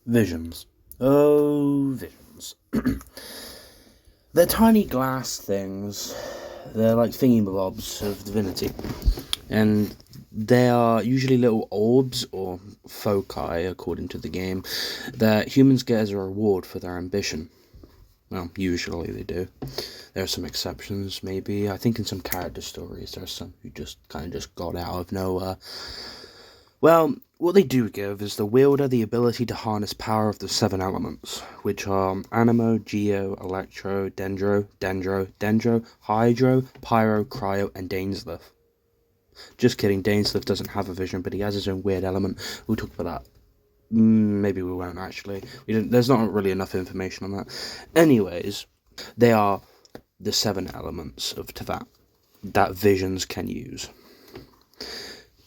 Visions. Oh, visions. They're tiny glass things. They're like thingy-bobs of divinity. And they are usually little orbs or foci, according to the game, that humans get as a reward for their ambition. Well, usually they do. There are some exceptions, maybe. I think in some character stories, there are some who just kind of just got out of nowhere. Well, what they do give is the wielder the ability to harness power of the seven elements, which are Animo, Geo, Electro, Dendro, Hydro, Pyro, Cryo, and Dainsleif. Just kidding, Dainsleif doesn't have a vision, but he has his own weird element. We'll talk about that. Maybe we won't, actually. There's not really enough information on that. Anyways, they are the seven elements of Teyvat that visions can use.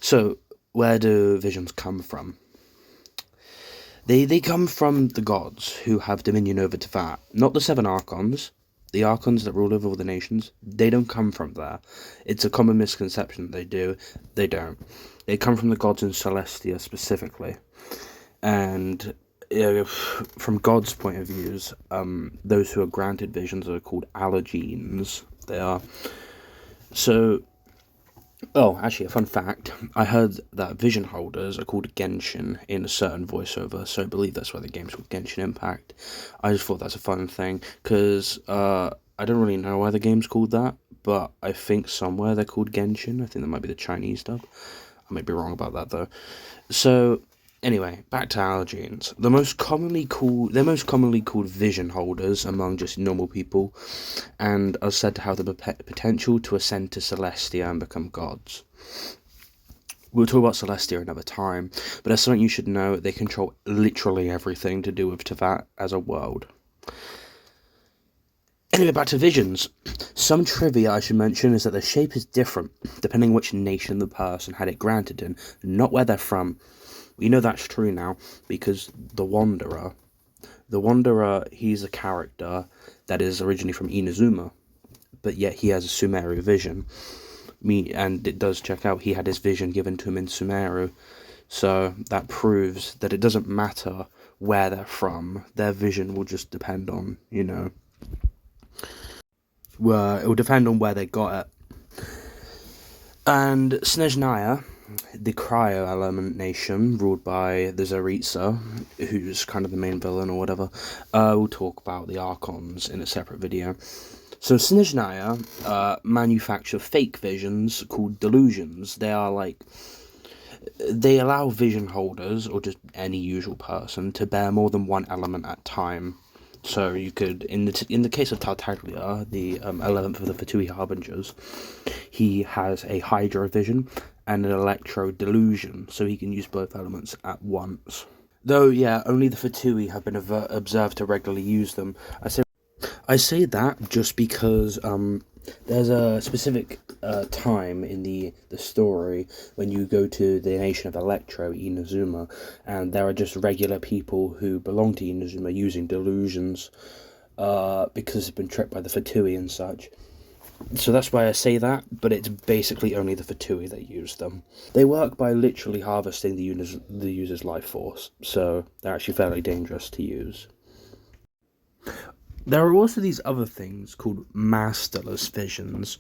So, where do visions come from? They come from the gods who have dominion over Teyvat, not the seven archons. The archons that rule over all the nations, they don't come from there. It's a common misconception that they do. They don't. They come from the gods in Celestia specifically. And from God's point of views, those who are granted visions are called allergenes. They are. So, oh, actually, a fun fact. I heard that vision holders are called Genshin in a certain voiceover, so I believe that's why the game's called Genshin Impact. I just thought that's a fun thing, because I don't really know why the game's called that, but I think somewhere they're called Genshin. I think that might be the Chinese dub. I might be wrong about that, though. So, anyway, back to allergenes. They're most commonly called vision holders among just normal people, and are said to have the potential to ascend to Celestia and become gods. We'll talk about Celestia another time, but there's something you should know: they control literally everything to do with Teyvat as a world. Anyway, back to visions. Some trivia I should mention is that the shape is different depending which nation the person had it granted in, not where they're from. We know that's true now because the Wanderer, he's a character that is originally from Inazuma, but yet he has a Sumeru vision. And it does check out, he had his vision given to him in Sumeru. So that proves that it doesn't matter where they're from, their vision will just depend on, it will depend on where they got it. And Snezhnaya, the Cryo element nation, ruled by the Tsaritsa, who's kind of the main villain or whatever, we'll talk about the Archons in a separate video. So Snezhnaya manufacture fake visions called Delusions. They allow vision holders, or just any usual person, to bear more than one element at a time. So you could, in the case of Tartaglia, the 11th of the Fatui Harbingers, he has a Hydro vision and an Electro delusion, so he can use both elements at once. Though, yeah, only the Fatui have been observed to regularly use them. I say that just because there's a specific time in the story when you go to the nation of Electro, Inazuma, and there are just regular people who belong to Inazuma using delusions because they've been tricked by the Fatui and such. So that's why I say that, but it's basically only the Fatui that use them. They work by literally harvesting the user's life force, so they're actually fairly dangerous to use. There are also these other things called masterless visions.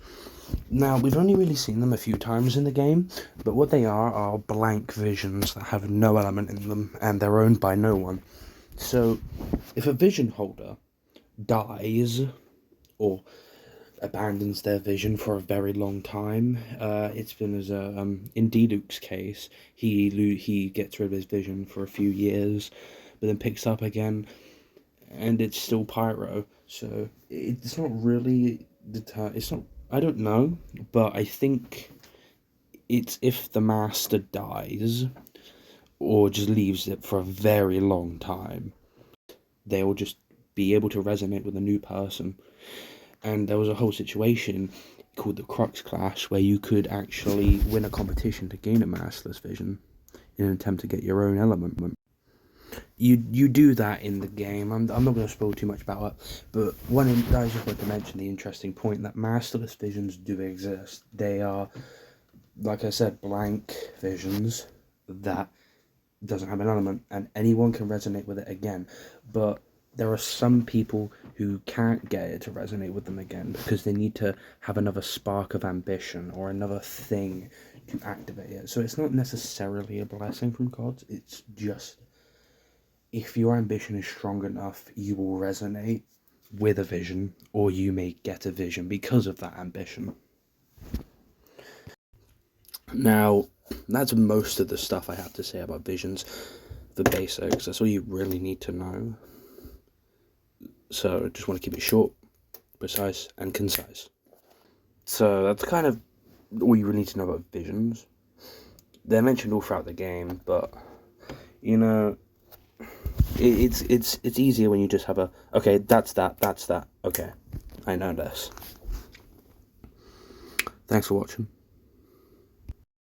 Now, we've only really seen them a few times in the game, but what they are blank visions that have no element in them, and they're owned by no one. So, if a vision holder dies, or abandons their vision for a very long time, it's been as in Diluc's case, he gets rid of his vision for a few years, but then picks up again, and it's still Pyro, so it's not really it's not, I don't know, but I think it's if the master dies or just leaves it for a very long time, they will just be able to resonate with a new person. And there was a whole situation called the Crux Clash where you could actually win a competition to gain a masterless vision in an attempt to get your own element. You do that in the game. I'm not going to spoil too much about it, but I just want to mention the interesting point that masterless visions do exist. They are, like I said, blank visions that doesn't have an element, and anyone can resonate with it again. But there are some people who can't get it to resonate with them again because they need to have another spark of ambition or another thing to activate it. So it's not necessarily a blessing from God. It's just, if your ambition is strong enough, you will resonate with a vision, or you may get a vision because of that ambition. Now, that's most of the stuff I have to say about visions. The basics, that's all you really need to know. So I just want to keep it short, precise, and concise. So that's kind of all you really need to know about visions. They're mentioned all throughout the game, but you know, it's easier when you just have a, okay, that's that, okay, I know this. Thanks for watching.